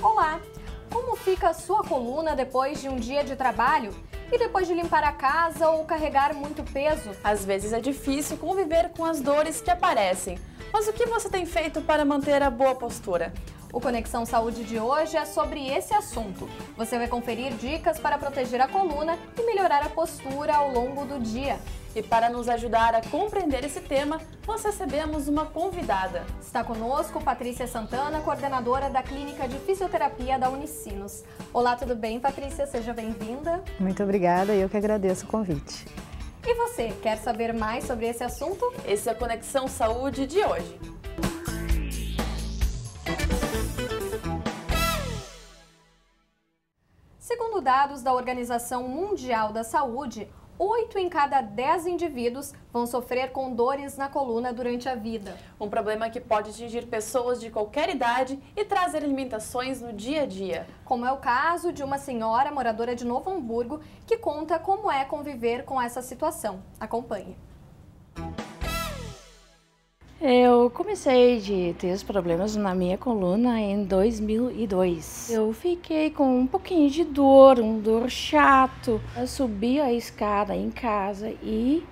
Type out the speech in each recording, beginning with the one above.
Olá! Como fica a sua coluna depois de um dia de trabalho? E depois de limpar a casa ou carregar muito peso? Às vezes é difícil conviver com as dores que aparecem. Mas o que você tem feito para manter a boa postura? O Conexão Saúde de hoje é sobre esse assunto. Você vai conferir dicas para proteger a coluna e melhorar a postura ao longo do dia. E para nos ajudar a compreender esse tema, nós recebemos uma convidada. Está conosco Patrícia Santana, coordenadora da Clínica de Fisioterapia da Unicinos. Olá, tudo bem, Patrícia? Seja bem-vinda. Muito obrigada, eu que agradeço o convite. E você, quer saber mais sobre esse assunto? Esse é o Conexão Saúde de hoje. Segundo dados da Organização Mundial da Saúde, 8 em cada 10 indivíduos vão sofrer com dores na coluna durante a vida. Um problema que pode atingir pessoas de qualquer idade e trazer limitações no dia a dia. Como é o caso de uma senhora moradora de Novo Hamburgo que conta como é conviver com essa situação. Acompanhe. Eu comecei a ter os problemas na minha coluna em 2002. Eu fiquei com um pouquinho de dor, um dor chato. Eu subi a escada em casa e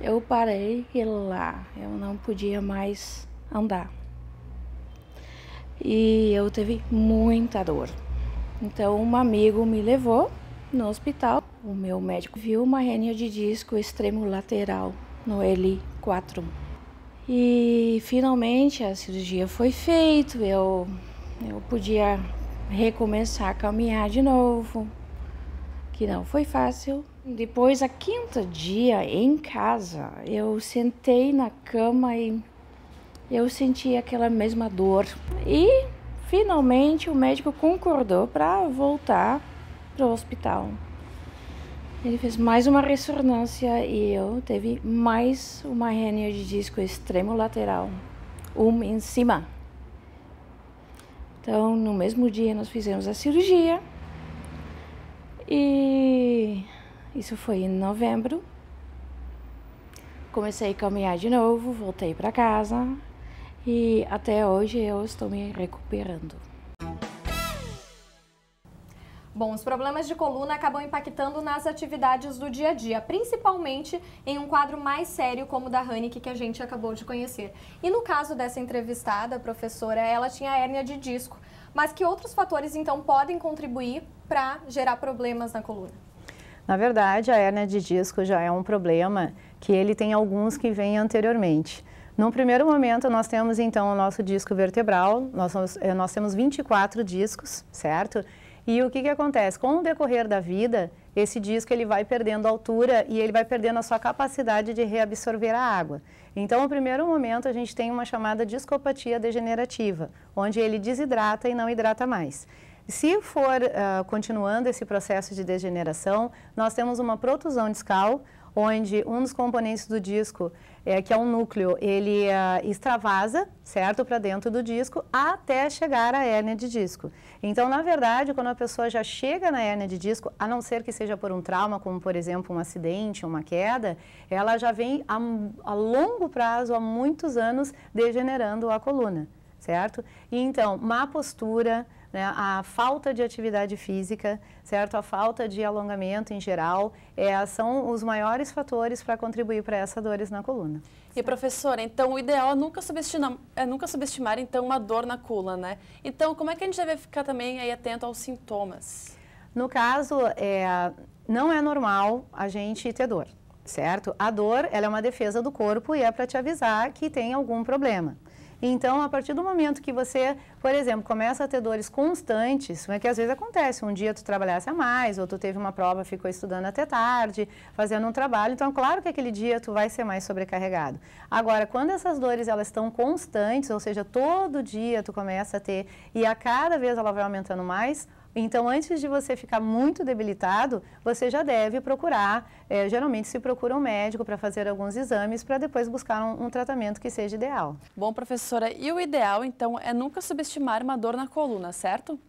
eu parei lá. Eu não podia mais andar. E eu tive muita dor. Então um amigo me levou no hospital. O meu médico viu uma hérnia de disco extremo lateral no L4. E finalmente a cirurgia foi feita, eu podia recomeçar a caminhar de novo, que não foi fácil. Depois, a quinta dia em casa, eu sentei na cama e eu senti aquela mesma dor. E finalmente o médico concordou para voltar para o hospital. Ele fez mais uma ressonância e eu tive mais uma hérnia de disco extremo lateral, em cima. Então, no mesmo dia nós fizemos a cirurgia e isso foi em novembro. Comecei a caminhar de novo, voltei para casa e até hoje eu estou me recuperando. Bom, os problemas de coluna acabam impactando nas atividades do dia a dia, principalmente em um quadro mais sério como o da Hanneke, que a gente acabou de conhecer. E no caso dessa entrevistada, a professora, ela tinha hérnia de disco, mas que outros fatores então podem contribuir para gerar problemas na coluna? Na verdade, a hérnia de disco já é um problema que ele tem alguns que vêm anteriormente. Num primeiro momento, nós temos então o nosso disco vertebral, nós temos 24 discos, certo? E o que acontece? Com o decorrer da vida, esse disco ele vai perdendo altura e ele vai perdendo a sua capacidade de reabsorver a água. Então, no primeiro momento, a gente tem uma chamada discopatia degenerativa, onde ele desidrata e não hidrata mais. Se for continuando esse processo de degeneração, nós temos uma protusão discal, onde um dos componentes do disco, que é um núcleo, ele extravasa, certo, para dentro do disco, até chegar à hérnia de disco. Então, na verdade, quando a pessoa já chega na hérnia de disco, a não ser que seja por um trauma, como por exemplo um acidente, uma queda, ela já vem a longo prazo, há muitos anos, degenerando a coluna, certo? E então, má postura, né, a falta de atividade física, certo? A falta de alongamento em geral, são os maiores fatores para contribuir para essas dores na coluna. E professora, então o ideal é nunca subestimar então uma dor na coluna, né? Então como é que a gente deve ficar também aí atento aos sintomas? No caso, não é normal a gente ter dor, certo? A dor, ela é uma defesa do corpo e é para te avisar que tem algum problema. Então, a partir do momento que você, por exemplo, começa a ter dores constantes, que às vezes acontece, um dia tu trabalhasse a mais, ou tu teve uma prova, ficou estudando até tarde, fazendo um trabalho, então claro que aquele dia tu vai ser mais sobrecarregado. Agora, quando essas dores elas estão constantes, ou seja, todo dia tu começa a ter e a cada vez ela vai aumentando mais, então, antes de você ficar muito debilitado, você já deve procurar, geralmente se procura um médico para fazer alguns exames para depois buscar um tratamento que seja ideal. Bom, professora, e o ideal, então, é nunca subestimar uma dor na coluna, certo?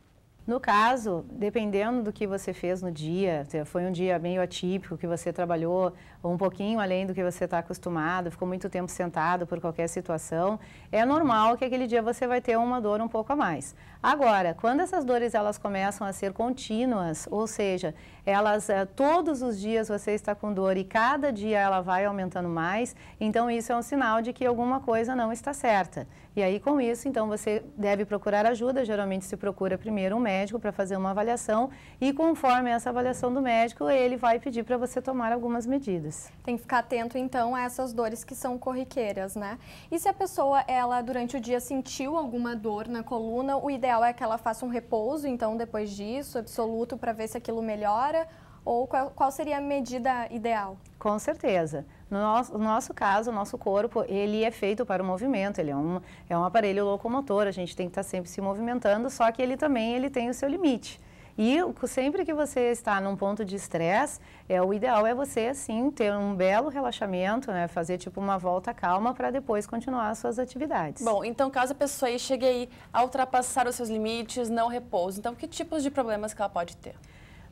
No caso, dependendo do que você fez no dia, foi um dia meio atípico, que você trabalhou um pouquinho além do que você está acostumado, ficou muito tempo sentado por qualquer situação, é normal que aquele dia você vai ter uma dor um pouco a mais. Agora, quando essas dores elas começam a ser contínuas, ou seja, elas todos os dias você está com dor e cada dia ela vai aumentando mais, então isso é um sinal de que alguma coisa não está certa. E aí com isso, então você deve procurar ajuda, geralmente se procura primeiro um médico para fazer uma avaliação e conforme essa avaliação do médico, ele vai pedir para você tomar algumas medidas. Tem que ficar atento então a essas dores que são corriqueiras, né? E se a pessoa, ela durante o dia sentiu alguma dor na coluna, o ideal é que ela faça um repouso, então depois disso, absoluto, para ver se aquilo melhora, ou qual seria a medida ideal? Com certeza. No nosso caso, o nosso corpo, ele é feito para o movimento, ele é um aparelho locomotor, a gente tem que estar sempre se movimentando, só que ele tem o seu limite. E sempre que você está num ponto de estresse, o ideal é você, sim, ter um belo relaxamento, né? Fazer tipo uma volta calma para depois continuar as suas atividades. Bom, então caso a pessoa aí chegue aí a ultrapassar os seus limites, não repouso, então que tipos de problemas que ela pode ter?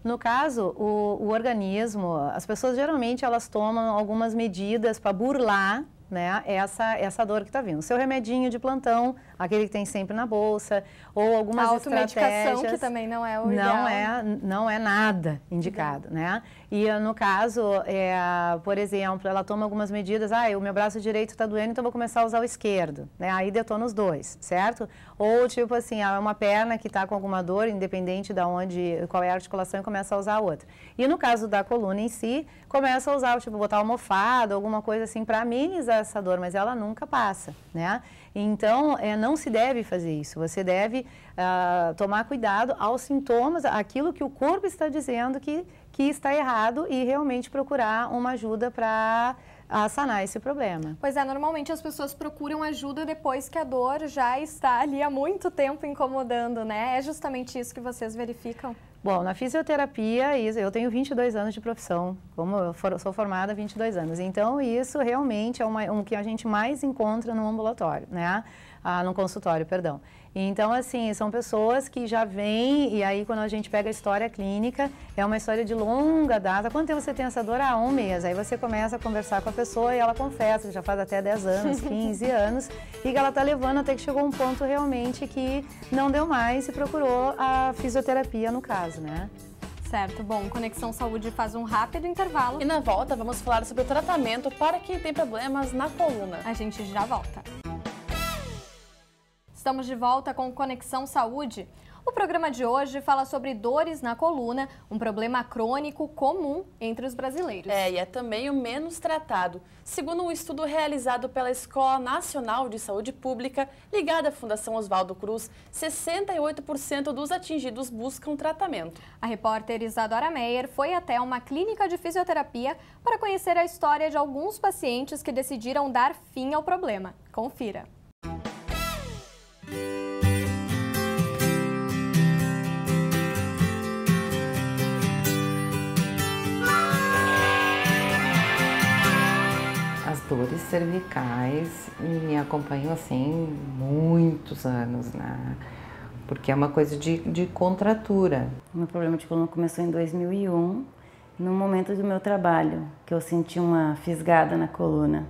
No caso, o organismo, as pessoas geralmente elas tomam algumas medidas para burlar, né, essa dor que está vindo. O seu remedinho de plantão, aquele que tem sempre na bolsa, ou algumas automedicação, que também não é o ideal. Não é nada indicado, né? E no caso, por exemplo, ela toma algumas medidas, o meu braço direito está doendo, então vou começar a usar o esquerdo, né? Aí detona os dois, certo? Ou tipo assim, uma perna que está com alguma dor, independente de qual é a articulação, e começa a usar a outra. E no caso da coluna em si, começa a usar, tipo, botar almofada, alguma coisa assim para amenizar essa dor, mas ela nunca passa, né? Então, não se deve fazer isso. Você deve tomar cuidado aos sintomas, aquilo que o corpo está dizendo que está errado e realmente procurar uma ajuda para sanar esse problema. Pois é, normalmente as pessoas procuram ajuda depois que a dor já está ali há muito tempo incomodando, né? É justamente isso que vocês verificam? Bom, na fisioterapia, eu tenho 22 anos de profissão, como eu sou formada há 22 anos, então isso realmente é o que a gente mais encontra no ambulatório, né? No consultório, perdão. Então, assim, são pessoas que já vêm, e aí quando a gente pega a história clínica, é uma história de longa data. Quanto tempo você tem essa dor? 1 mês. Aí você começa a conversar com a pessoa e ela confessa que já faz até 10 anos, 15 anos, e que ela está levando até que chegou um ponto realmente que não deu mais e procurou a fisioterapia no caso, né? Certo, bom, Conexão Saúde faz um rápido intervalo. E na volta vamos falar sobre o tratamento para quem tem problemas na coluna. A gente já volta. Estamos de volta com Conexão Saúde. O programa de hoje fala sobre dores na coluna, um problema crônico comum entre os brasileiros. E é também o menos tratado. Segundo um estudo realizado pela Escola Nacional de Saúde Pública, ligada à Fundação Oswaldo Cruz, 68% dos atingidos buscam tratamento. A repórter Isadora Meyer foi até uma clínica de fisioterapia para conhecer a história de alguns pacientes que decidiram dar fim ao problema. Confira. As dores cervicais me acompanham assim muitos anos, né? Porque é uma coisa de contratura. O meu problema de coluna começou em 2001, no momento do meu trabalho, que eu senti uma fisgada na coluna.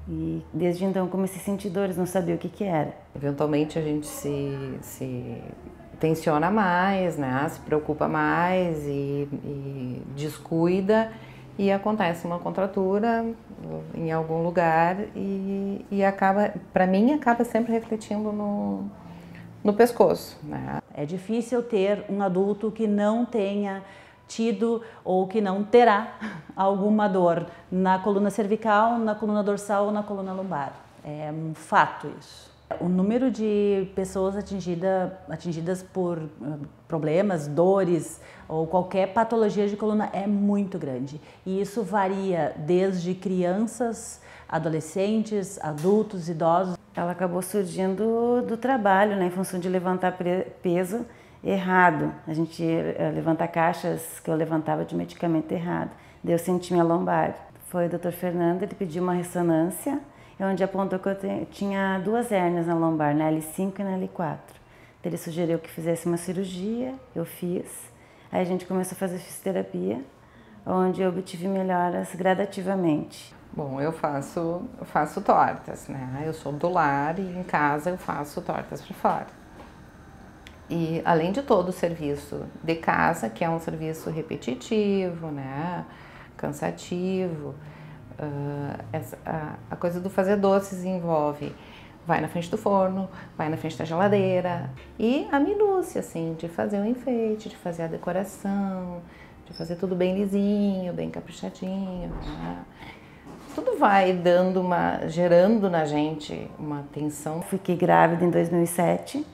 E desde então comecei a sentir dores, não sabia o que era. Eventualmente a gente se tensiona mais, né? Se preocupa mais e descuida. E acontece uma contratura em algum lugar e acaba, para mim, acaba sempre refletindo no pescoço, né? É difícil ter um adulto que não tenha tido ou que não terá alguma dor na coluna cervical, na coluna dorsal ou na coluna lombar. É um fato isso. O número de pessoas atingidas por problemas, dores ou qualquer patologia de coluna é muito grande. E isso varia desde crianças, adolescentes, adultos, idosos. Ela acabou surgindo do trabalho, né, em função de levantar peso errado. A gente levantar caixas que eu levantava de medicamento errado. Daí eu senti minha lombar. Foi o Dr. Fernando, ele pediu uma ressonância, onde apontou que eu tinha 2 hérnias na lombar, na L5 e na L4. Ele sugeriu que fizesse uma cirurgia, eu fiz. Aí a gente começou a fazer fisioterapia, onde eu obtive melhoras gradativamente. Bom, eu faço tortas, né? Eu sou do lar e em casa eu faço tortas para fora. E além de todo o serviço de casa, que é um serviço repetitivo, né, cansativo, a coisa do fazer doces envolve vai na frente do forno, vai na frente da geladeira e a minúcia, assim, de fazer o enfeite, de fazer a decoração, de fazer tudo bem lisinho, bem caprichadinho, né? Tudo vai gerando na gente uma tensão. Fiquei grávida em 2007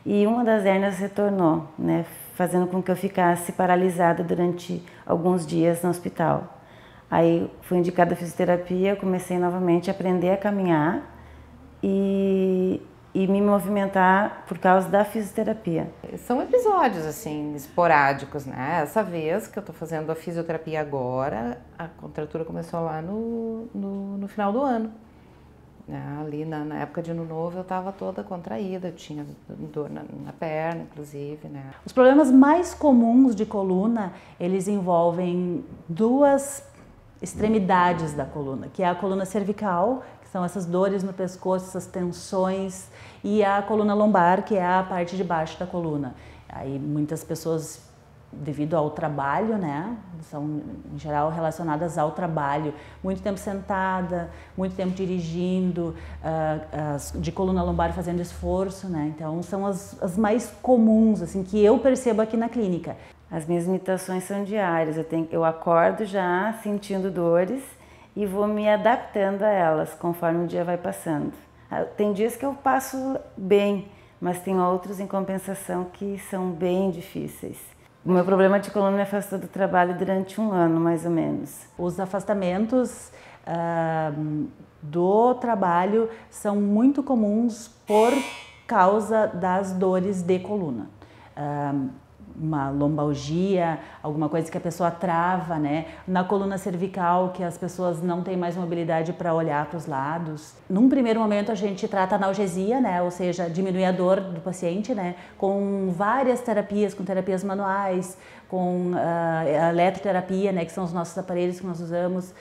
e uma das hérnias retornou, né, fazendo com que eu ficasse paralisada durante alguns dias no hospital. Aí fui indicada a fisioterapia, comecei novamente a aprender a caminhar e me movimentar por causa da fisioterapia. São episódios assim, esporádicos, né? Essa vez que eu tô fazendo a fisioterapia agora, a contratura começou lá no final do ano. Ali na época de Ano Novo eu estava toda contraída, eu tinha dor na perna, inclusive, né? Os problemas mais comuns de coluna, eles envolvem duas extremidades da coluna, que é a coluna cervical, que são essas dores no pescoço, essas tensões, e a coluna lombar, que é a parte de baixo da coluna. Aí muitas pessoas, devido ao trabalho, né, são em geral relacionadas ao trabalho, muito tempo sentada, muito tempo dirigindo, de coluna lombar fazendo esforço, né, então são as mais comuns, assim, que eu percebo aqui na clínica. As minhas limitações são diárias, eu acordo já sentindo dores e vou me adaptando a elas conforme o dia vai passando. Tem dias que eu passo bem, mas tem outros em compensação que são bem difíceis. O meu problema de coluna me afastou do trabalho durante 1 ano, mais ou menos. Os afastamentos do trabalho são muito comuns por causa das dores de coluna. Uma lombalgia, alguma coisa que a pessoa trava, né? Na coluna cervical, que as pessoas não têm mais mobilidade para olhar para os lados. Num primeiro momento a gente trata analgesia, né? Ou seja, diminui a dor do paciente, né? Com várias terapias, com terapias manuais, com a eletroterapia, né? Que são os nossos aparelhos que nós usamos.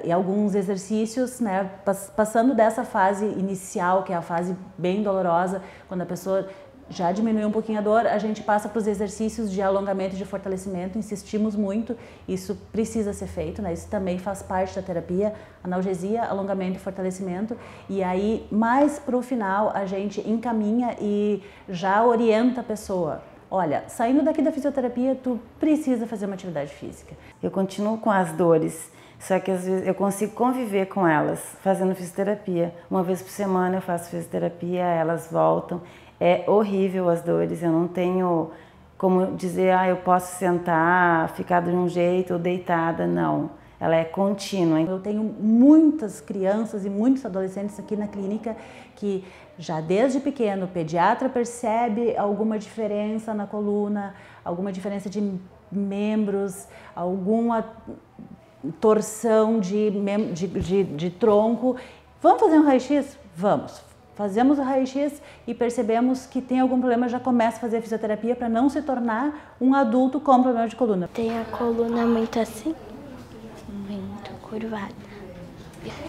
E alguns exercícios, né? Passando dessa fase inicial, que é a fase bem dolorosa, quando a pessoa já diminuiu um pouquinho a dor, a gente passa para os exercícios de alongamento e de fortalecimento, insistimos muito, isso precisa ser feito, né? Isso também faz parte da terapia, analgesia, alongamento e fortalecimento, e aí mais para o final a gente encaminha e já orienta a pessoa. Olha, saindo daqui da fisioterapia, tu precisa fazer uma atividade física. Eu continuo com as dores, só que às vezes eu consigo conviver com elas fazendo fisioterapia. Uma vez por semana eu faço fisioterapia, elas voltam. É horrível as dores, eu não tenho como dizer, eu posso sentar, ficar de um jeito ou deitada, não. Ela é contínua. Eu tenho muitas crianças e muitos adolescentes aqui na clínica que já desde pequeno o pediatra percebe alguma diferença na coluna, alguma diferença de membros, alguma torção de tronco. Vamos fazer um raio-x? Vamos. Fazemos o raio-x e percebemos que tem algum problema, já começa a fazer a fisioterapia para não se tornar um adulto com problema de coluna. Tem a coluna muito assim, muito curvada.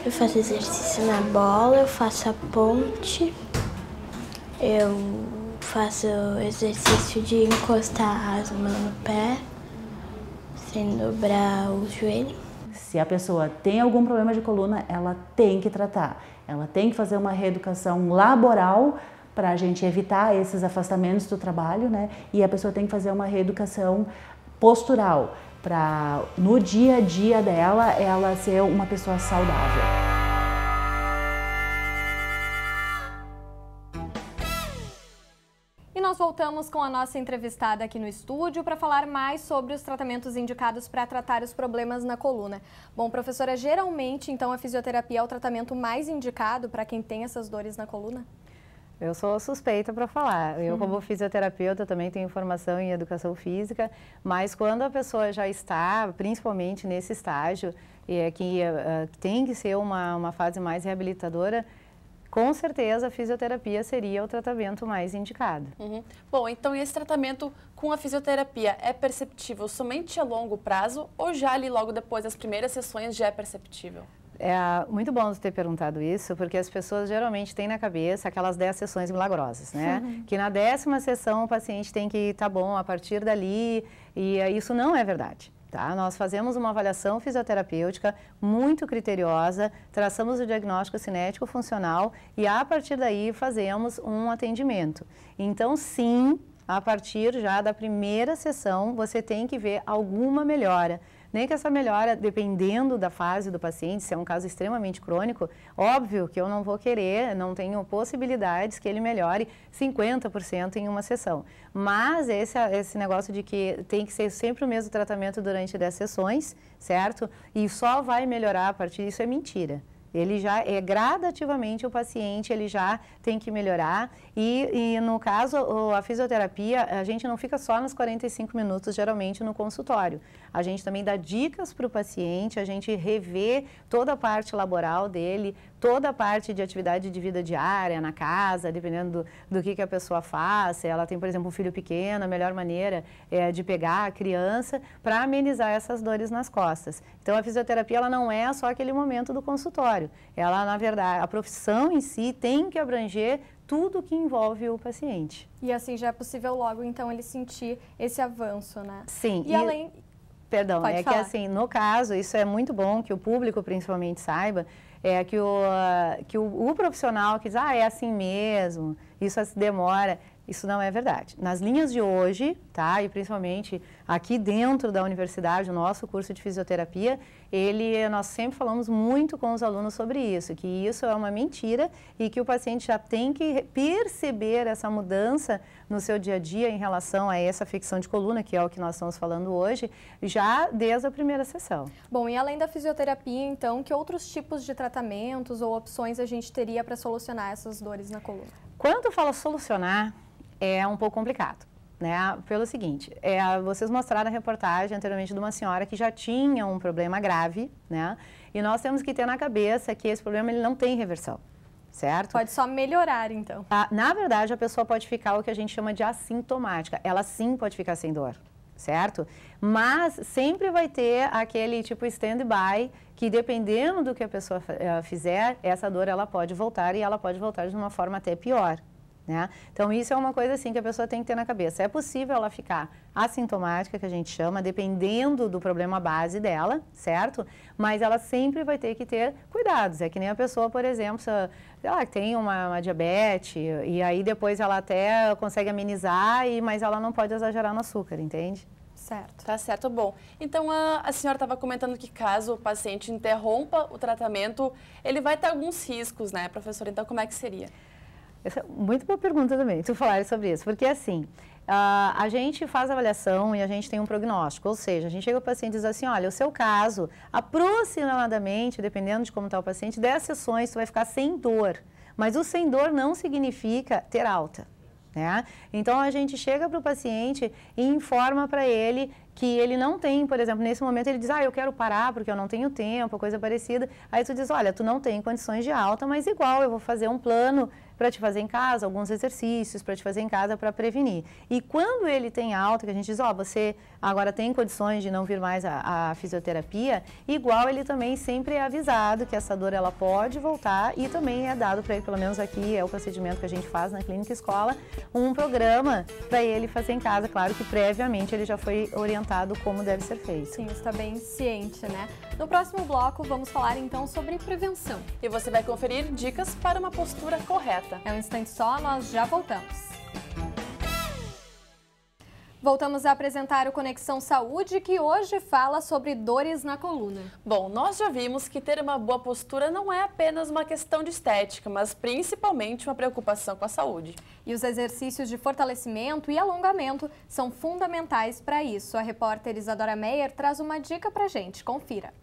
Eu faço exercício na bola, eu faço a ponte, eu faço exercício de encostar as mãos no pé, sem dobrar o joelho. Se a pessoa tem algum problema de coluna, ela tem que tratar. Ela tem que fazer uma reeducação laboral para a gente evitar esses afastamentos do trabalho, né? E a pessoa tem que fazer uma reeducação postural para no dia a dia dela, ela ser uma pessoa saudável. E nós voltamos com a nossa entrevistada aqui no estúdio para falar mais sobre os tratamentos indicados para tratar os problemas na coluna. Bom, professora, geralmente, então, a fisioterapia é o tratamento mais indicado para quem tem essas dores na coluna? Eu sou suspeita para falar. Eu, como fisioterapeuta, também tenho formação em educação física, mas quando a pessoa já está, principalmente nesse estágio, que tem que ser uma fase mais reabilitadora, com certeza a fisioterapia seria o tratamento mais indicado. Bom, então esse tratamento com a fisioterapia é perceptível somente a longo prazo ou já ali logo depois das primeiras sessões já é perceptível? É muito bom você ter perguntado isso, porque as pessoas geralmente têm na cabeça aquelas 10 sessões milagrosas, né? Que na 10ª sessão o paciente tem que estar bom a partir dali, e isso não é verdade. Tá? Nós fazemos uma avaliação fisioterapêutica muito criteriosa, traçamos o diagnóstico cinético funcional e a partir daí fazemos um atendimento. Então, sim, a partir já da primeira sessão, você tem que ver alguma melhora. Nem que essa melhora, dependendo da fase do paciente, se é um caso extremamente crônico, óbvio que eu não vou querer, não tenho possibilidades que ele melhore 50% em uma sessão. Mas esse negócio de que tem que ser sempre o mesmo tratamento durante 10 sessões, certo? E só vai melhorar a partir disso é mentira. Ele já gradativamente o paciente, ele já tem que melhorar e no caso a fisioterapia, a gente não fica só nos 45 minutos geralmente no consultório. A gente também dá dicas para o paciente, a gente revê toda a parte laboral dele, toda a parte de atividade de vida diária na casa, dependendo do que a pessoa faz. Se ela tem, por exemplo, um filho pequeno, a melhor maneira é de pegar a criança para amenizar essas dores nas costas. Então, a fisioterapia ela não é só aquele momento do consultório. Ela, na verdade, a profissão em si tem que abranger tudo que envolve o paciente. E assim já é possível logo, então, ele sentir esse avanço, né? Sim. E além... Perdão, Pode é falar. que assim, no caso, isso é muito bom que o público principalmente saiba, é que o profissional que diz, é assim mesmo, isso demora, isso não é verdade. Nas linhas de hoje, tá, e principalmente aqui dentro da universidade, o nosso curso de fisioterapia, nós sempre falamos muito com os alunos sobre isso, que isso é uma mentira e que o paciente já tem que perceber essa mudança no seu dia a dia em relação a essa afecção de coluna, que é o que nós estamos falando hoje, já desde a primeira sessão. Bom, e além da fisioterapia, então, que outros tipos de tratamentos ou opções a gente teria para solucionar essas dores na coluna? Quando eu falo solucionar, é um pouco complicado, né? Pelo seguinte, vocês mostraram a reportagem anteriormente de uma senhora que já tinha um problema grave, né? E nós temos que ter na cabeça que esse problema ele não tem reversão, certo? Pode só melhorar, então. Na verdade, a pessoa pode ficar o que a gente chama de assintomática. Ela sim pode ficar sem dor, certo? Mas sempre vai ter aquele tipo stand-by que dependendo do que a pessoa fizer, essa dor ela pode voltar e ela pode voltar de uma forma até pior. Né? Então, isso é uma coisa assim que a pessoa tem que ter na cabeça. É possível ela ficar assintomática, que a gente chama, dependendo do problema base dela, certo? Mas ela sempre vai ter que ter cuidados. É que nem a pessoa, por exemplo, se ela tem uma diabetes e aí depois ela até consegue amenizar, mas ela não pode exagerar no açúcar, entende? Certo. Tá certo, bom. Então, a senhora estava comentando que caso o paciente interrompa o tratamento, ele vai ter alguns riscos, né, professora? Então, como é que seria? Essa é muito boa pergunta também, tu falares sobre isso, porque assim, a gente faz avaliação e a gente tem um prognóstico, ou seja, a gente chega ao paciente e diz assim, olha, o seu caso, aproximadamente, dependendo de como está o paciente, 10 sessões tu vai ficar sem dor, mas o sem dor não significa ter alta, né? Então, a gente chega para o paciente e informa para ele que ele não tem, por exemplo, nesse momento ele diz, eu quero parar porque eu não tenho tempo, coisa parecida, aí tu diz, olha, tu não tem condições de alta, mas igual eu vou fazer um plano para te fazer em casa, alguns exercícios para te fazer em casa para prevenir. E quando ele tem alta, que a gente diz, você agora tem condições de não vir mais à fisioterapia, igual ele também sempre é avisado que essa dor ela pode voltar e também é dado para ele, pelo menos aqui é o procedimento que a gente faz na clínica escola, um programa para ele fazer em casa, claro que previamente ele já foi orientado como deve ser feito. Sim, está bem ciente, né? No próximo bloco vamos falar então sobre prevenção. E você vai conferir dicas para uma postura correta. É um instante só, nós já voltamos. Voltamos a apresentar o Conexão Saúde, que hoje fala sobre dores na coluna. Bom, nós já vimos que ter uma boa postura não é apenas uma questão de estética, mas principalmente uma preocupação com a saúde. E os exercícios de fortalecimento e alongamento são fundamentais para isso. A repórter Isadora Meyer traz uma dica pra gente, confira.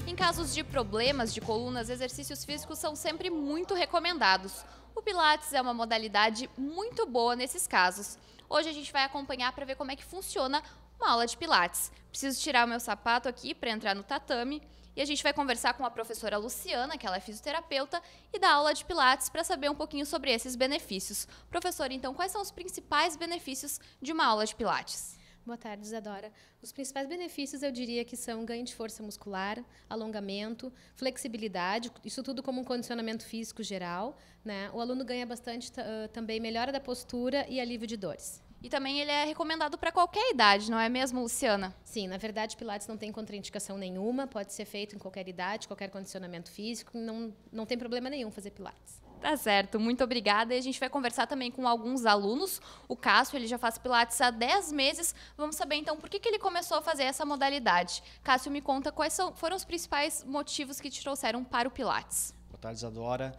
Em casos de problemas de colunas, exercícios físicos são sempre muito recomendados. O Pilates é uma modalidade muito boa nesses casos. Hoje a gente vai acompanhar para ver como é que funciona uma aula de Pilates. Preciso tirar o meu sapato aqui para entrar no tatame E a gente vai conversar com a professora Luciana, que ela é fisioterapeuta, e dá aula de Pilates para saber um pouquinho sobre esses benefícios. Professora, então, quais são os principais benefícios de uma aula de Pilates? Boa tarde, Isadora. Os principais benefícios eu diria que são ganho de força muscular, alongamento, flexibilidade, isso tudo como um condicionamento físico geral, né? O aluno ganha bastante também melhora da postura e alívio de dores. E também ele é recomendado para qualquer idade, não é mesmo, Luciana? Sim, na verdade, Pilates não tem contraindicação nenhuma, pode ser feito em qualquer idade, qualquer condicionamento físico, não tem problema nenhum fazer Pilates. Tá certo, muito obrigada. E a gente vai conversar também com alguns alunos. O Cássio, ele já faz Pilates há 10 meses. Vamos saber, então, por que ele começou a fazer essa modalidade. Cássio, me conta quais foram os principais motivos que te trouxeram para o Pilates. Boa tarde, Isadora.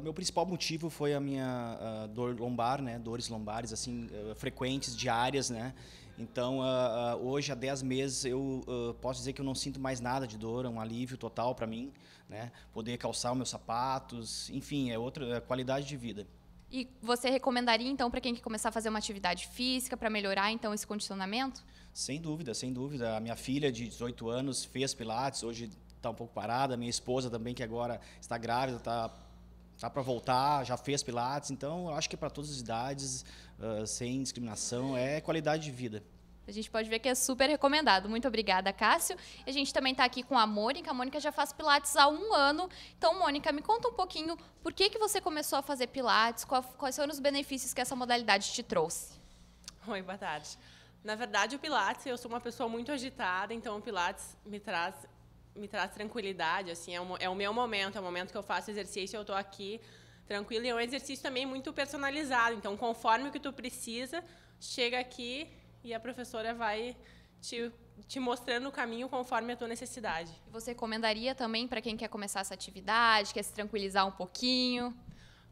Meu principal motivo foi a minha dor lombar, né? Dores lombares, assim, frequentes, diárias, né? Então, hoje, há 10 meses, eu posso dizer que eu não sinto mais nada de dor, é um alívio total para mim, né? Poder calçar os meus sapatos, enfim, é outra qualidade de vida. E você recomendaria, então, para quem quer começar a fazer uma atividade física, para melhorar, então, esse condicionamento? Sem dúvida, sem dúvida. A minha filha, de 18 anos, fez Pilates, hoje está um pouco parada. A minha esposa também, que agora está grávida, está para voltar, já fez Pilates. Então, eu acho que para todas as idades, sem discriminação, é qualidade de vida. A gente pode ver que é super recomendado. Muito obrigada, Cássio. A gente também está aqui com a Mônica. A Mônica já faz Pilates há 1 ano. Então, Mônica, me conta um pouquinho por que você começou a fazer Pilates, quais foram os benefícios que essa modalidade te trouxe? Oi, boa tarde. Na verdade, o Pilates, eu sou uma pessoa muito agitada, então o Pilates me traz tranquilidade, assim, é o meu momento, é o momento que eu faço exercício, eu estou aqui tranquila, e é um exercício também muito personalizado, então conforme o que tu precisa, chega aqui e a professora vai te mostrando o caminho conforme a tua necessidade. E você recomendaria também para quem quer começar essa atividade, quer se tranquilizar um pouquinho?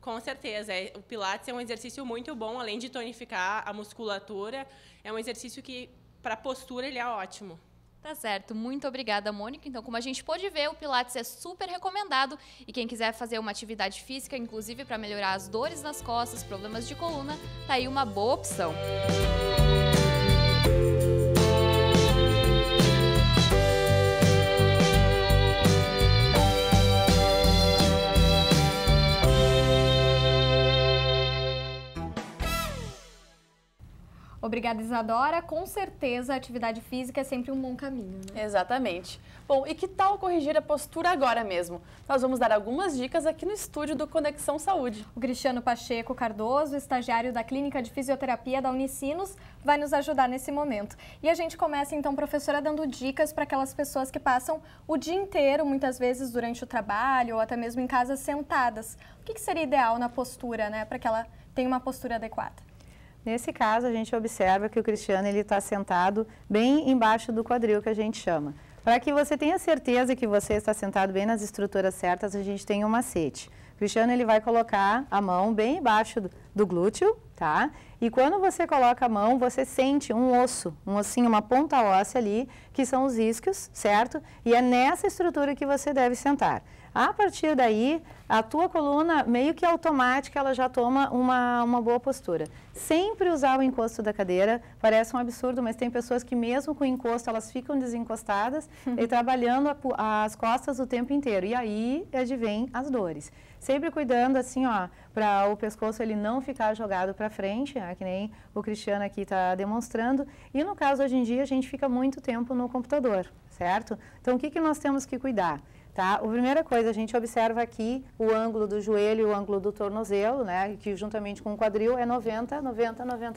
Com certeza, o Pilates é um exercício muito bom, além de tonificar a musculatura, é um exercício que para postura ele é ótimo. Tá certo, muito obrigada, Mônica. Então, como a gente pôde ver, o Pilates é super recomendado e quem quiser fazer uma atividade física, inclusive para melhorar as dores nas costas, problemas de coluna, tá aí uma boa opção. Obrigada, Isadora. Com certeza, a atividade física é sempre um bom caminho, né? Exatamente. Bom, e que tal corrigir a postura agora mesmo? Nós vamos dar algumas dicas aqui no estúdio do Conexão Saúde. O Cristiano Pacheco Cardoso, estagiário da Clínica de Fisioterapia da Unicinos, vai nos ajudar nesse momento. E a gente começa, então, professora, dando dicas para aquelas pessoas que passam o dia inteiro, muitas vezes durante o trabalho ou até mesmo em casa, sentadas. O que seria ideal na postura, né, para que ela tenha uma postura adequada? Nesse caso, a gente observa que o Cristiano está sentado bem embaixo do quadril, que a gente chama. Para que você tenha certeza que você está sentado bem nas estruturas certas, a gente tem um macete. O Cristiano ele vai colocar a mão bem embaixo do glúteo, tá? E quando você coloca a mão, você sente um osso, um ossinho, uma ponta óssea ali, que são os isquios, certo? E é nessa estrutura que você deve sentar. A partir daí, a tua coluna, meio que automática, ela já toma uma boa postura. Sempre usar o encosto da cadeira, parece um absurdo, mas tem pessoas que mesmo com o encosto, elas ficam desencostadas e trabalhando as costas o tempo inteiro. E aí, advém as dores. Sempre cuidando assim, ó, para o pescoço ele não ficar jogado para frente, né, que nem o Cristiano aqui está demonstrando. E no caso, hoje em dia, a gente fica muito tempo no computador, certo? Então, o que nós temos que cuidar? Tá? A primeira coisa, a gente observa aqui o ângulo do joelho e o ângulo do tornozelo, né, que juntamente com o quadril é 90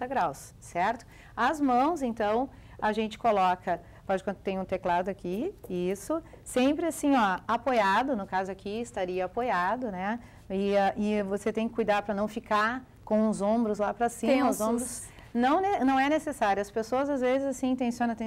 graus, certo? As mãos, então, a gente coloca, pode ter um teclado aqui, isso, sempre assim, ó, apoiado, no caso aqui estaria apoiado, né, e você tem que cuidar para não ficar com os ombros lá para cima, Tensos. os ombros... Não é necessário. As pessoas, às vezes, assim, tensiona,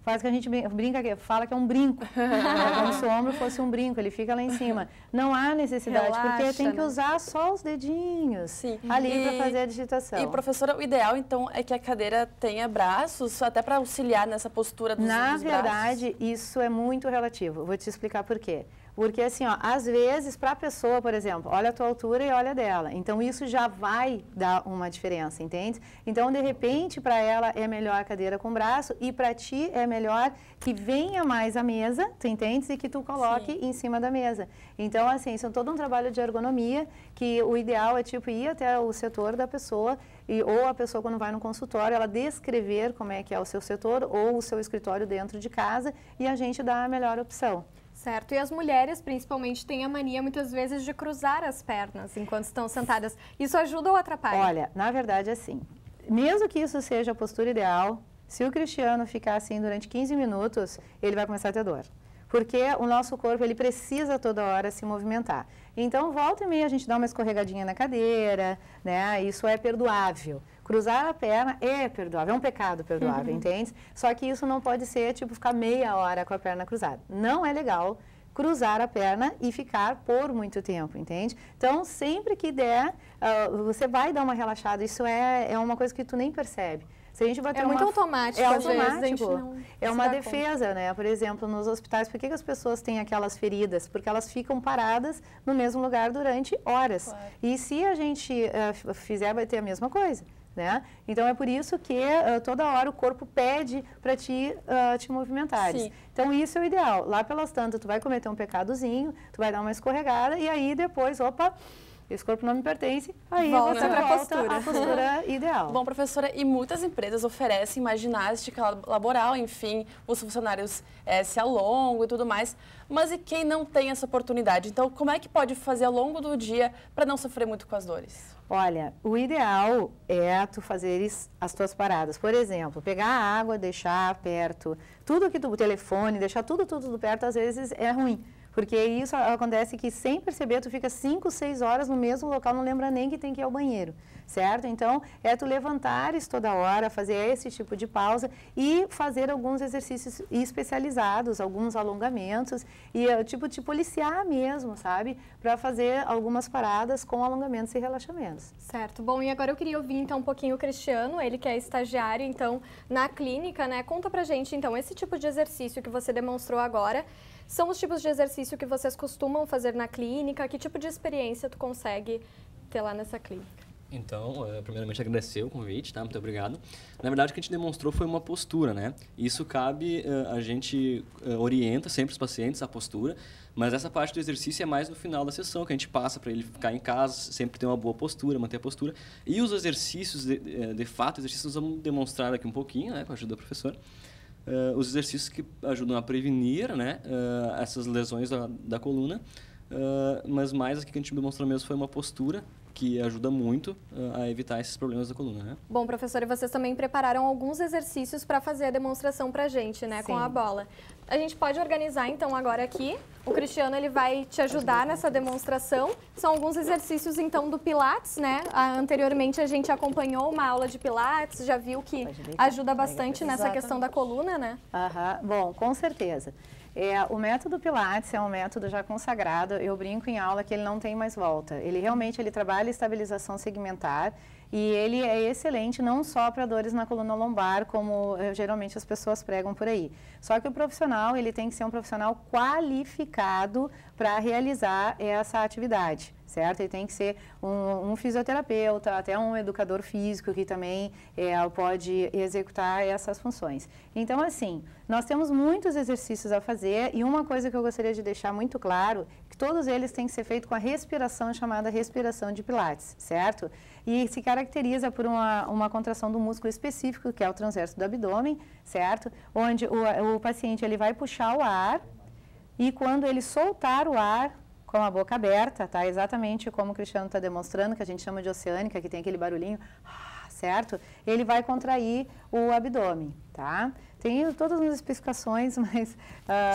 faz que a gente brinca, fala que é um brinco. Como se o ombro fosse um brinco, ele fica lá em cima. Não há necessidade, Relaxa, porque tem que né? usar só os dedinhos ali para fazer a digitação. E, professora, o ideal, então, é que a cadeira tenha braços, até para auxiliar nessa postura dos braços? Na verdade, isso é muito relativo. Vou te explicar por quê. Porque assim, ó, às vezes para a pessoa, por exemplo, olha a tua altura e olha a dela. Então isso já vai dar uma diferença, entende? Então de repente para ela é melhor a cadeira com braço e para ti é melhor que venha mais a mesa, tu entende? E que tu coloque em cima da mesa. Então assim, isso é todo um trabalho de ergonomia que o ideal é tipo ir até o setor da pessoa ou a pessoa quando vai no consultório, ela descrever como é que é o seu setor ou o seu escritório dentro de casa e a gente dá a melhor opção. Certo, e as mulheres, principalmente, têm a mania, muitas vezes, de cruzar as pernas enquanto estão sentadas. Isso ajuda ou atrapalha? Olha, na verdade, assim, mesmo que isso seja a postura ideal, se o Cristiano ficar assim durante 15 minutos, ele vai começar a ter dor. Porque o nosso corpo, ele precisa toda hora se movimentar. Então, volta e meia, a gente dá uma escorregadinha na cadeira, né? Isso é perdoável. Cruzar a perna é perdoável, é um pecado perdoável, entende? Só que isso não pode ser, tipo, ficar meia hora com a perna cruzada. Não é legal cruzar a perna e ficar por muito tempo, entende? Então, sempre que der, você vai dar uma relaxada. Isso é uma coisa que tu nem percebe. Se a gente bater muito automático, é às automático. vezes, a gente não é uma se dá defesa, conta. né? Por exemplo, nos hospitais, por que as pessoas têm aquelas feridas? Porque elas ficam paradas no mesmo lugar durante horas. Claro. E se a gente fizer, vai ter a mesma coisa. Né? Então é por isso que toda hora o corpo pede para te movimentares. Sim. Então isso é o ideal. Lá pelas tantas tu vai cometer um pecadozinho, tu vai dar uma escorregada e aí depois, opa, esse corpo não me pertence, aí volta você para volta à postura ideal. Bom, professora, e muitas empresas oferecem mais ginástica laboral, enfim, os funcionários se alongam e tudo mais, mas e quem não tem essa oportunidade? Então, como é que pode fazer ao longo do dia para não sofrer muito com as dores? Olha, o ideal é tu fazeres as tuas paradas. Por exemplo, pegar a água, deixar perto, tudo que o telefone, deixar tudo perto, às vezes é ruim. Porque isso acontece que sem perceber tu fica 5, 6 horas no mesmo local, não lembra nem que tem que ir ao banheiro, certo? Então, é tu levantares toda hora, fazer esse tipo de pausa e fazer alguns exercícios especializados, alguns alongamentos e tipo te policiar mesmo, sabe? Para fazer algumas paradas com alongamentos e relaxamentos. Certo. Bom, e agora eu queria ouvir então um pouquinho o Cristiano, ele que é estagiário então na clínica, né? Conta pra gente então esse tipo de exercício que você demonstrou agora. São os tipos de exercício que vocês costumam fazer na clínica? Que tipo de experiência tu consegue ter lá nessa clínica? Então, primeiramente agradecer o convite, tá? Muito obrigado. Na verdade, o que a gente demonstrou foi uma postura, né? Isso cabe, a gente orienta sempre os pacientes a postura, mas essa parte do exercício é mais no final da sessão, que a gente passa para ele ficar em casa, sempre ter uma boa postura, manter a postura. E os exercícios, de fato, exercícios vamos demonstrar aqui um pouquinho, né? Com a ajuda da professora. Os exercícios que ajudam a prevenir, né, essas lesões da coluna, mas mais aqui que a gente demonstrou mesmo foi uma postura que ajuda muito a evitar esses problemas da coluna, né? Bom, professora, e vocês também prepararam alguns exercícios para fazer a demonstração para a gente, né, com a bola. A gente pode organizar, então, agora aqui. O Cristiano, ele vai te ajudar nessa demonstração. São alguns exercícios, então, do Pilates, né? Anteriormente, a gente acompanhou uma aula de Pilates, já viu que ajuda bastante nessa questão da coluna, né? Bom, com certeza. O método Pilates é um método já consagrado. Eu brinco em aula que ele não tem mais volta. Ele realmente trabalha estabilização segmentar e ele é excelente não só para dores na coluna lombar, como geralmente as pessoas pregam por aí. Só que o profissional, ele tem que ser um profissional qualificado para realizar essa atividade, certo? Ele tem que ser um fisioterapeuta, até um educador físico que também pode executar essas funções. Então, assim, nós temos muitos exercícios a fazer e uma coisa que eu gostaria de deixar muito claro, que todos eles têm que ser feitos com a respiração chamada respiração de Pilates, certo? E se caracteriza por uma contração do músculo específico, que é o transverso do abdômen, certo? Onde o paciente ele vai puxar o ar e quando ele soltar o ar com a boca aberta, tá? Exatamente como o Cristiano está demonstrando, que a gente chama de oceânica, que tem aquele barulhinho, certo? Ele vai contrair o abdômen, tá? Tem todas as especificações, mas...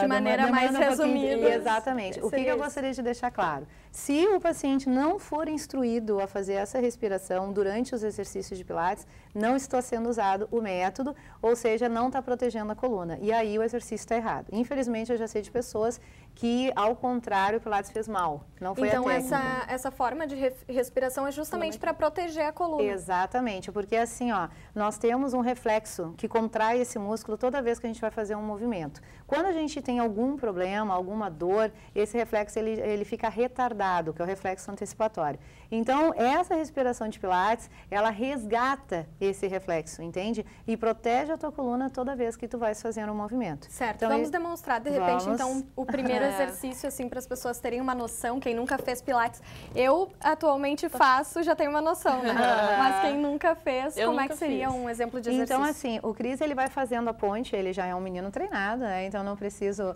de maneira mais resumida. Exatamente. O que eu gostaria de deixar claro? Se o paciente não for instruído a fazer essa respiração durante os exercícios de Pilates, não está sendo usado o método, ou seja, não está protegendo a coluna. E aí o exercício está errado. Infelizmente, eu já sei de pessoas que, ao contrário, o Pilates fez mal. Não foi então, a técnica. essa forma de respiração é justamente para proteger a coluna. Exatamente, porque assim, ó, nós temos um reflexo que contrai contrai esse músculo toda vez que a gente vai fazer um movimento. Quando a gente tem algum problema, alguma dor, esse reflexo ele fica retardado, que é o reflexo antecipatório. Então, essa respiração de Pilates, ela resgata esse reflexo, entende? E protege a tua coluna toda vez que tu vai fazendo um movimento. Certo, então, vamos demonstrar, de repente, então, o primeiro exercício, assim, para as pessoas terem uma noção, quem nunca fez Pilates. Eu, atualmente, faço, já tenho uma noção, né? Mas quem nunca fez, como é que seria um exemplo de exercício? Então, assim, o Cris, ele vai fazendo a ponte, ele já é um menino treinado, né? Então, não preciso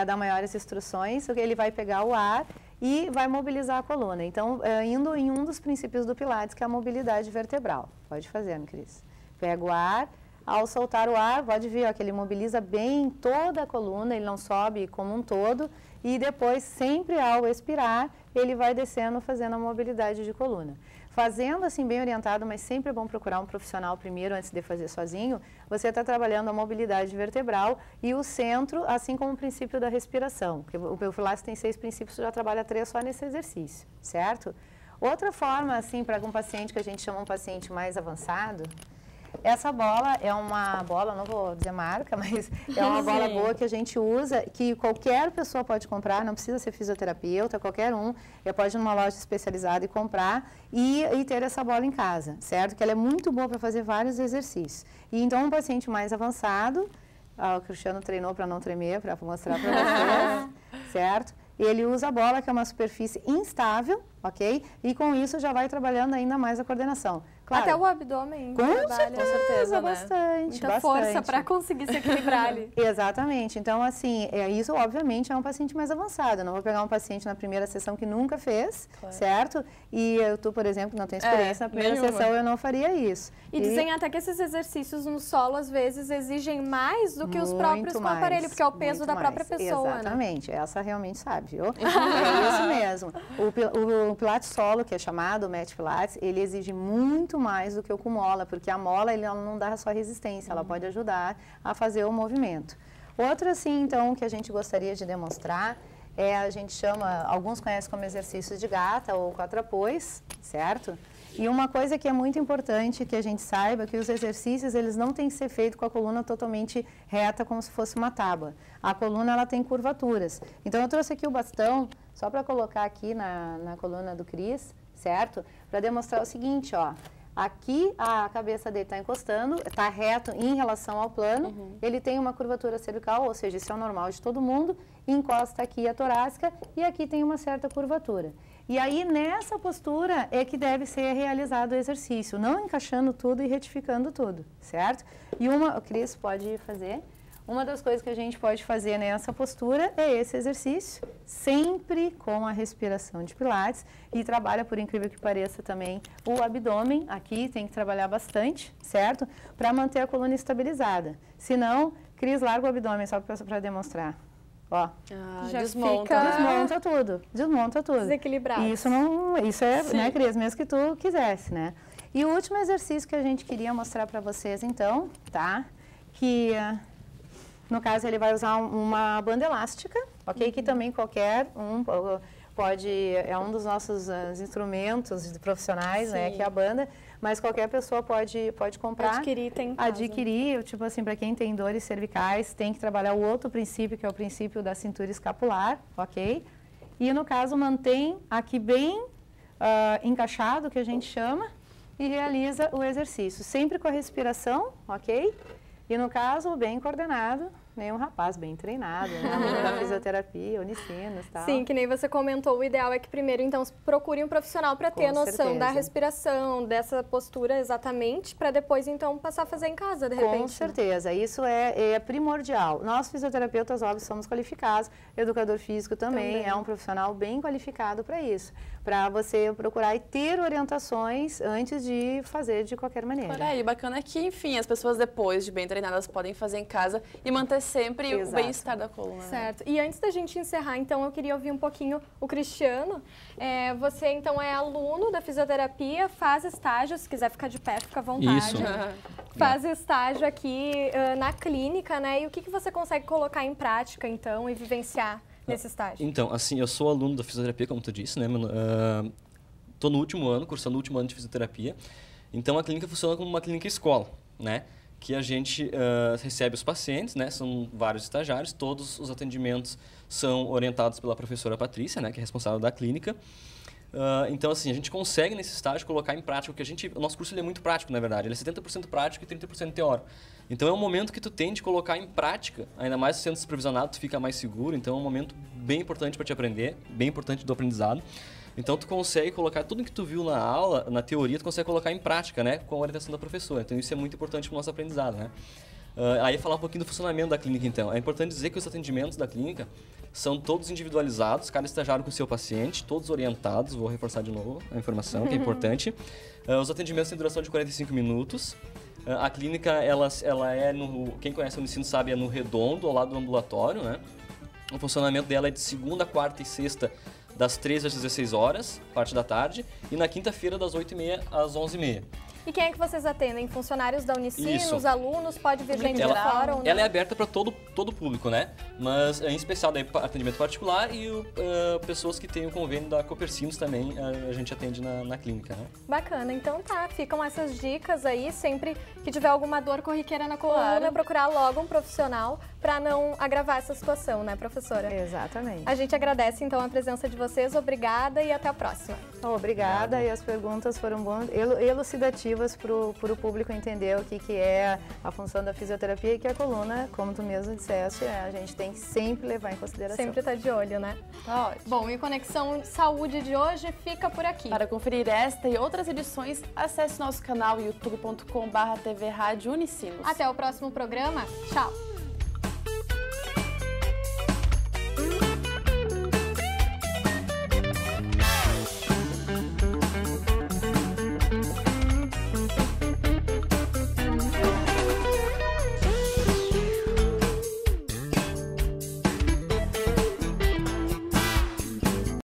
dar maiores instruções, ele vai pegar o ar e vai mobilizar a coluna. Então, indo em um dos princípios do Pilates, que é a mobilidade vertebral. Pode fazer, Cris. Pega o ar, ao soltar o ar, pode ver ó, que ele mobiliza bem toda a coluna, ele não sobe como um todo, e depois, sempre ao expirar, ele vai descendo, fazendo a mobilidade de coluna. Fazendo assim bem orientado, mas sempre é bom procurar um profissional primeiro antes de fazer sozinho, você está trabalhando a mobilidade vertebral e o centro, assim como o princípio da respiração. Porque o Pilates tem 6 princípios, você já trabalha 3 só nesse exercício, certo? Outra forma, assim, para um paciente que a gente chama um paciente mais avançado, essa bola é uma bola, não vou dizer marca, mas é uma bola boa que a gente usa, que qualquer pessoa pode comprar, não precisa ser fisioterapeuta, qualquer um, pode ir numa loja especializada e comprar e ter essa bola em casa, certo? Que ela é muito boa para fazer vários exercícios. E então, um paciente mais avançado, o Cristiano treinou para não tremer, para mostrar para vocês, certo? Ele usa a bola, que é uma superfície instável, ok? E com isso já vai trabalhando ainda mais a coordenação. Claro, até o abdômen. Com certeza, né? Bastante. Muita força para conseguir se equilibrar ali. Exatamente. Então, assim, isso obviamente é um paciente mais avançado. Eu não vou pegar um paciente na primeira sessão que nunca fez, certo? E tu, por exemplo, não tem experiência, na primeira sessão eu não faria isso. E dizem até que esses exercícios no solo, às vezes, exigem mais do que os próprios com o aparelho, porque é o peso da própria pessoa, exatamente. Né? Essa realmente sabe, viu? É isso mesmo. O Pilates solo, que é chamado, o Mat Pilates, ele exige muito mais do que o com mola, porque a mola ela não dá só resistência, ela pode ajudar a fazer o movimento. Outro, assim, então, que a gente gostaria de demonstrar a gente chama, alguns conhecem como exercícios de gata ou 4 apoios, certo? E uma coisa que é muito importante que a gente saiba, que os exercícios, eles não têm que ser feitos com a coluna totalmente reta, como se fosse uma tábua. A coluna, ela tem curvaturas. Então, eu trouxe aqui o bastão, só para colocar aqui na coluna do Cris, certo? Para demonstrar o seguinte, ó. Aqui a cabeça dele está encostando, está reto em relação ao plano, ele tem uma curvatura cervical, ou seja, isso é o normal de todo mundo, encosta aqui a torácica e aqui tem uma certa curvatura. E aí, nessa postura é que deve ser realizado o exercício, não encaixando tudo e retificando tudo, certo? E o Cris pode fazer. Uma das coisas que a gente pode fazer nessa postura é esse exercício, sempre com a respiração de Pilates, e trabalha, por incrível que pareça, também o abdômen, aqui tem que trabalhar bastante, certo? Para manter a coluna estabilizada. Se não, Cris, larga o abdômen só para demonstrar. Ó, já desmonta tudo, desmonta tudo. Desequilibrado. Isso é, né, Cris, mesmo que tu quisesse, né? E o último exercício que a gente queria mostrar para vocês, então, tá? Que, no caso, ele vai usar uma banda elástica, ok? Que também qualquer um pode, é um dos nossos instrumentos profissionais, né? Que é a banda. Mas qualquer pessoa pode comprar, adquirir, tipo assim, para quem tem dores cervicais, tem que trabalhar o outro princípio, que é o princípio da cintura escapular, ok? E no caso, mantém aqui bem encaixado, que a gente chama, e realiza o exercício, sempre com a respiração, ok? E no caso, bem coordenado, nem um rapaz bem treinado, né? Da fisioterapia, Unicinos e tal. Sim, que nem você comentou, o ideal é que primeiro, então, procure um profissional para ter noção da respiração, dessa postura exatamente, para depois, então, passar a fazer em casa, de repente. Com certeza, isso é primordial. Nós, fisioterapeutas, óbvio, somos qualificados, educador físico também é um profissional bem qualificado para isso, para você procurar e ter orientações antes de fazer de qualquer maneira. Olha aí, bacana é que, enfim, as pessoas depois de bem treinadas podem fazer em casa e manter sempre o bem-estar da coluna. Certo. E antes da gente encerrar, então, eu queria ouvir um pouquinho o Cristiano. Você, então, é aluno da fisioterapia, faz estágio, se quiser ficar de pé, fica à vontade. Isso. Faz estágio aqui na clínica, né? E o que você consegue colocar em prática, então, e vivenciar nesse estágio? Então, assim, eu sou aluno da fisioterapia, como tu disse, né? Estou no último ano, cursando o último ano de fisioterapia. Então, a clínica funciona como uma clínica escola, né? que a gente recebe os pacientes, né? São vários estagiários, todos os atendimentos são orientados pela professora Patrícia, né? Que é responsável da clínica. Então, assim, a gente consegue nesse estágio colocar em prática, porque o nosso curso ele é muito prático, na verdade, ele é 70% prático e 30% teórico. Então, é um momento que tu tem de colocar em prática, ainda mais sendo supervisionado, tu fica mais seguro, então é um momento bem importante para te aprender, bem importante do aprendizado. Então, tu consegue colocar tudo que tu viu na aula, na teoria, tu consegue colocar em prática, né, com a orientação da professora. Então, isso é muito importante para o nosso aprendizado, né. Aí, falar um pouquinho do funcionamento da clínica, então. É importante dizer que os atendimentos da clínica são todos individualizados, cada estagiário com o seu paciente, todos orientados, vou reforçar de novo a informação, que é importante. Os atendimentos têm duração de 45 minutos. A clínica, ela é, quem conhece o Unicinos sabe, é no Redondo, ao lado do ambulatório, né. O funcionamento dela é de segunda, quarta e sexta, das 13 às 16 horas, parte da tarde, e na quinta-feira, das 8h30 às 11h30. E quem é que vocês atendem? Funcionários da Unicinos, Isso. alunos? Pode vir gente de fora ou não? Ela é aberta para todo público, né? Mas, em especial, daí, atendimento particular e pessoas que têm o convênio da Copercinos também, a gente atende na clínica, né? Bacana. Então tá, ficam essas dicas aí. Sempre que tiver alguma dor corriqueira na coluna, procurar logo um profissional para não agravar essa situação, né, professora? Exatamente. A gente agradece, então, a presença de vocês. Obrigada e até a próxima. Obrigada. E as perguntas foram boas, elucidativas para o público entender o que é a função da fisioterapia e que a coluna, como tu mesmo disseste, a gente tem que sempre levar em consideração. Sempre tá de olho, né? Tá ótimo. Bom, e Conexão Saúde de hoje fica por aqui. Para conferir esta e outras edições, acesse nosso canal youtube.com/TV Rádio Unicinos. Até o próximo programa. Tchau!